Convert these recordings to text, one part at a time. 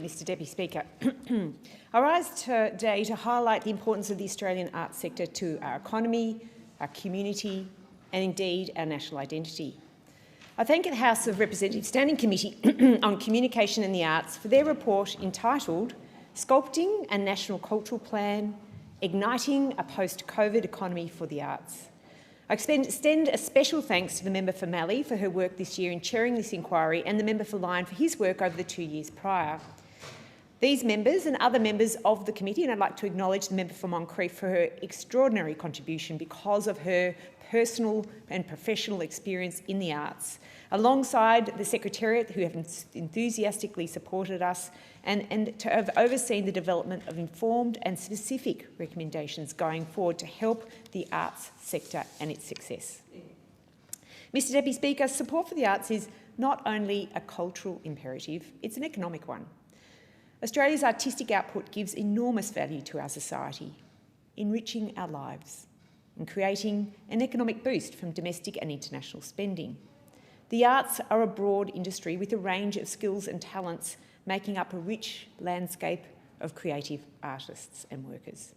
Mr Deputy Speaker. I rise today to highlight the importance of the Australian arts sector to our economy, our community and indeed our national identity. I thank the House of Representatives Standing Committee on Communication and the Arts for their report entitled Sculpting a National Cultural Plan, Igniting a Post-COVID Economy for the Arts. I extend a special thanks to the member for Mallee for her work this year in chairing this inquiry and the member for Lyon for his work over the 2 years prior. These members and other members of the committee, and I'd like to acknowledge the member for Moncrieff for her extraordinary contribution because of her personal and professional experience in the arts, alongside the Secretariat who have enthusiastically supported us and to have overseen the development of informed and specific recommendations going forward to help the arts sector and its success. Mr Deputy Speaker, support for the arts is not only a cultural imperative, it's an economic one. Australia's artistic output gives enormous value to our society, enriching our lives and creating an economic boost from domestic and international spending. The arts are a broad industry with a range of skills and talents making up a rich landscape of creative artists and workers.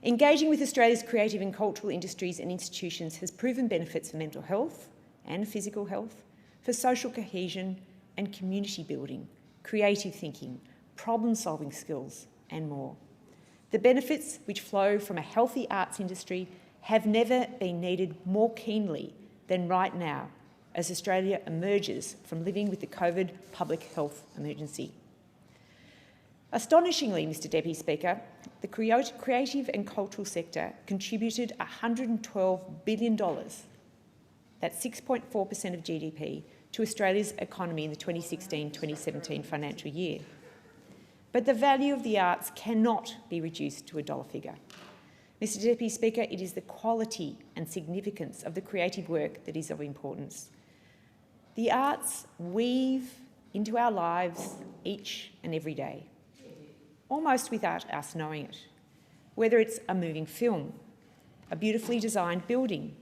Engaging with Australia's creative and cultural industries and institutions has proven benefits for mental health and physical health, for social cohesion and community building, creative thinking, problem-solving skills and more. The benefits which flow from a healthy arts industry have never been needed more keenly than right now as Australia emerges from living with the COVID public health emergency. Astonishingly, Mr Deputy Speaker, the creative and cultural sector contributed $112 billion, that's 6.4% of GDP, to Australia's economy in the 2016-2017 financial year. But the value of the arts cannot be reduced to a dollar figure. Mr Deputy Speaker, it is the quality and significance of the creative work that is of importance. The arts weave into our lives each and every day, almost without us knowing it, whether it's a moving film, a beautifully designed building,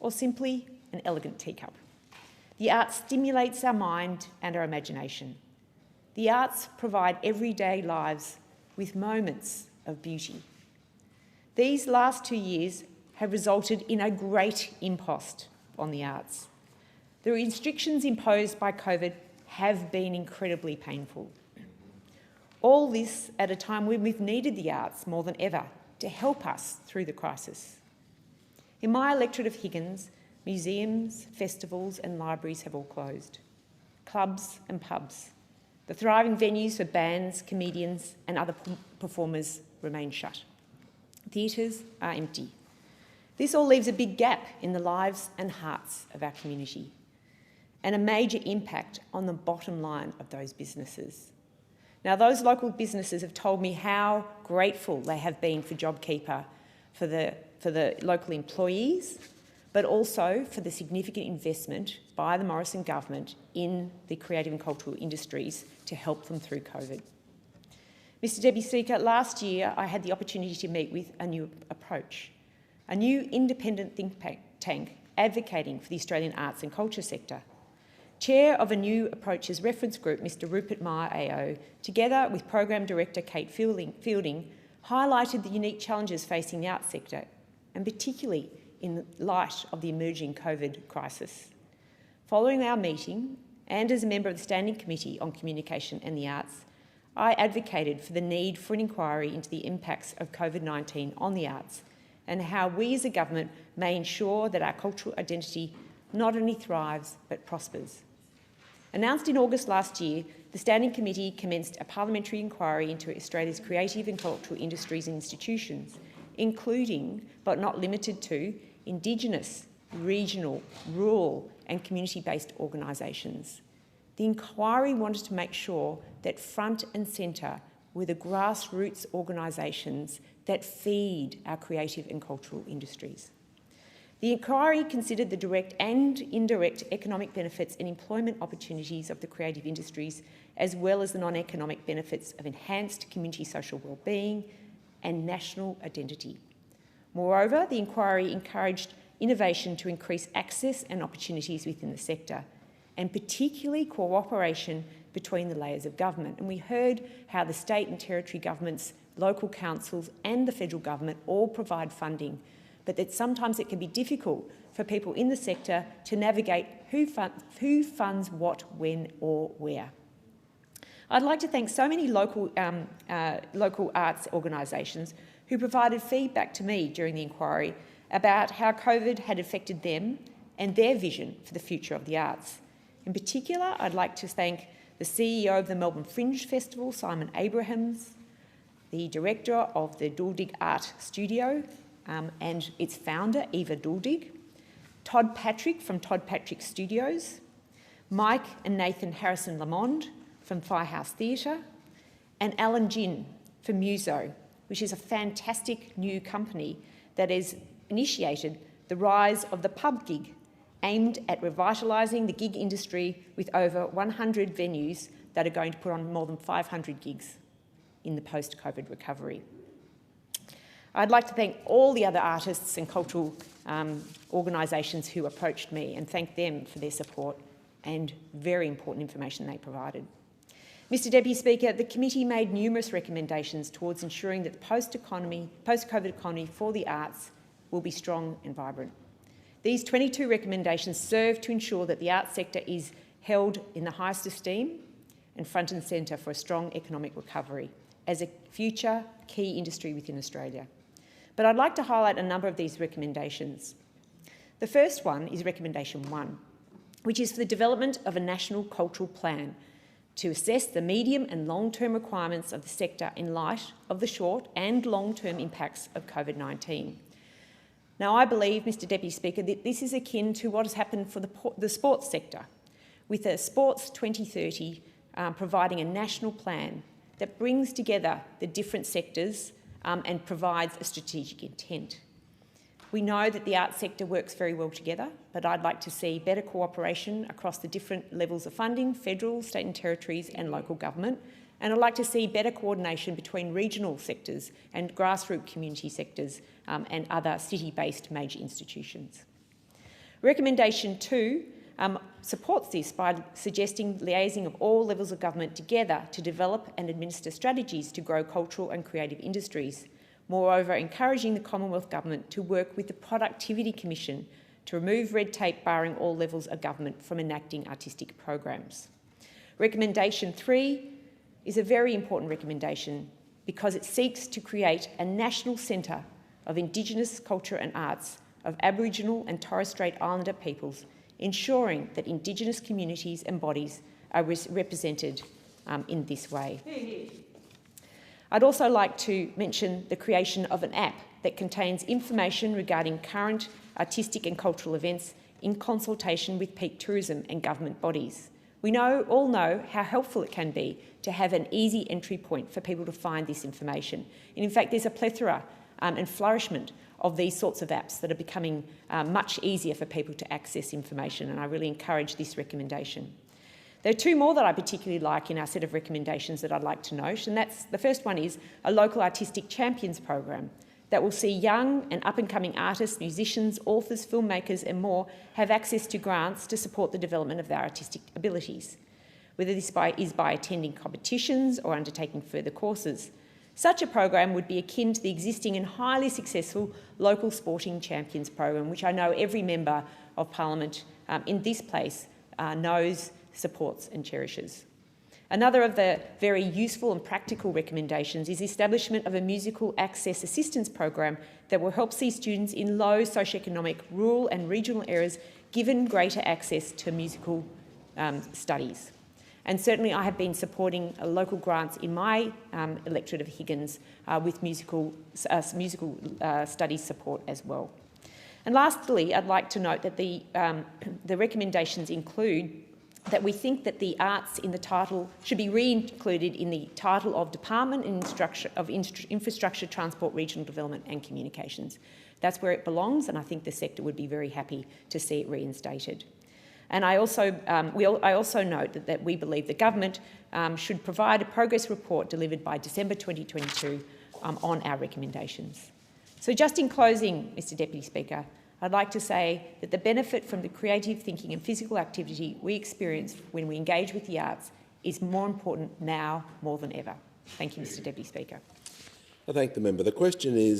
or simply an elegant teacup. The arts stimulates our mind and our imagination. The arts provide everyday lives with moments of beauty. These last 2 years have resulted in a great impost on the arts. The restrictions imposed by COVID have been incredibly painful. All this at a time when we've needed the arts more than ever to help us through the crisis. In my electorate of Higgins, museums, festivals and libraries have all closed. Clubs and pubs, the thriving venues for bands, comedians and other performers remain shut. Theatres are empty. This all leaves a big gap in the lives and hearts of our community and a major impact on the bottom line of those businesses. Now, those local businesses have told me how grateful they have been for JobKeeper, for the local employees, but also for the significant investment by the Morrison government in the creative and cultural industries to help them through COVID. Mr Deputy Speaker, last year I had the opportunity to meet with a new approach, a new independent think tank advocating for the Australian arts and culture sector. Chair of a New Approaches reference group, Mr Rupert Meyer AO, together with Program Director Kate Fielding, highlighted the unique challenges facing the arts sector, and particularly in light of the emerging COVID crisis. Following our meeting, and as a member of the Standing Committee on Communication and the Arts, I advocated for the need for an inquiry into the impacts of COVID-19 on the arts and how we as a government may ensure that our cultural identity not only thrives but prospers. Announced in August last year, the Standing Committee commenced a parliamentary inquiry into Australia's creative and cultural industries and institutions, including, but not limited to, Indigenous, regional, rural and community-based organisations. The inquiry wanted to make sure that front and centre were the grassroots organisations that feed our creative and cultural industries. The inquiry considered the direct and indirect economic benefits and employment opportunities of the creative industries, as well as the non-economic benefits of enhanced community social wellbeing and national identity. Moreover, the inquiry encouraged innovation to increase access and opportunities within the sector, and particularly cooperation between the layers of government. And we heard how the state and territory governments, local councils and the federal government all provide funding, but that sometimes it can be difficult for people in the sector to navigate who funds what, when or where. I'd like to thank so many local arts organisations who provided feedback to me during the inquiry about how COVID had affected them and their vision for the future of the arts. In particular, I'd like to thank the CEO of the Melbourne Fringe Festival, Simon Abrahams, the director of the Duldig Art Studio and its founder, Eva Duldig, Todd Patrick from Todd Patrick Studios, Mike and Nathan Harrison-Lamond from Firehouse Theatre, and Alan Ginn from Muso, which is a fantastic new company that has initiated the rise of the pub gig, aimed at revitalising the gig industry with over 100 venues that are going to put on more than 500 gigs in the post-COVID recovery. I'd like to thank all the other artists and cultural organisations who approached me and thank them for their support and very important information they provided. Mr Deputy Speaker, the committee made numerous recommendations towards ensuring that the post-COVID economy for the arts will be strong and vibrant. These 22 recommendations serve to ensure that the arts sector is held in the highest esteem and front and centre for a strong economic recovery as a future key industry within Australia. But I'd like to highlight a number of these recommendations. The first one is Recommendation 1, which is for the development of a national cultural plan to assess the medium and long-term requirements of the sector in light of the short and long-term impacts of COVID-19. Now, I believe, Mr Deputy Speaker, that this is akin to what has happened for the sports sector, with a Sports 2030 providing a national plan that brings together the different sectors and provides a strategic intent. We know that the arts sector works very well together, but I'd like to see better cooperation across the different levels of funding, federal, state and territories and local government, and I'd like to see better coordination between regional sectors and grassroots community sectors and other city-based major institutions. Recommendation 2 supports this by suggesting liaising of all levels of government together to develop and administer strategies to grow cultural and creative industries. Moreover, encouraging the Commonwealth Government to work with the Productivity Commission to remove red tape barring all levels of government from enacting artistic programs. Recommendation 3 is a very important recommendation because it seeks to create a national centre of Indigenous culture and arts of Aboriginal and Torres Strait Islander peoples, ensuring that Indigenous communities and bodies are represented in this way. I'd also like to mention the creation of an app that contains information regarding current artistic and cultural events in consultation with peak tourism and government bodies. We all know how helpful it can be to have an easy entry point for people to find this information. And in fact, there's a plethora and flourishment of these sorts of apps that are becoming much easier for people to access information, and I really encourage this recommendation. There are 2 more that I particularly like in our set of recommendations that I'd like to note, and the first one is a local artistic champions program that will see young and up-and-coming artists, musicians, authors, filmmakers and more have access to grants to support the development of their artistic abilities, whether this is by attending competitions or undertaking further courses. Such a program would be akin to the existing and highly successful local sporting champions program, which I know every member of Parliament in this place knows, supports and cherishes. Another of the very useful and practical recommendations is the establishment of a musical access assistance program that will help see students in low socioeconomic, rural and regional areas given greater access to musical studies. And certainly I have been supporting local grants in my electorate of Higgins with musical studies support as well. And lastly, I'd like to note that the recommendations include that we think that the arts in the title should be re-included in the title of Department of Infrastructure, Transport, Regional Development and Communications. That's where it belongs, and I think the sector would be very happy to see it reinstated. And I also note that we believe the government should provide a progress report delivered by December 2022 on our recommendations. So just in closing, Mr Deputy Speaker, I'd like to say that the benefit from the creative thinking and physical activity we experience when we engage with the arts is more important now more than ever. Thank you, Mr Deputy Speaker. I thank the member. The question is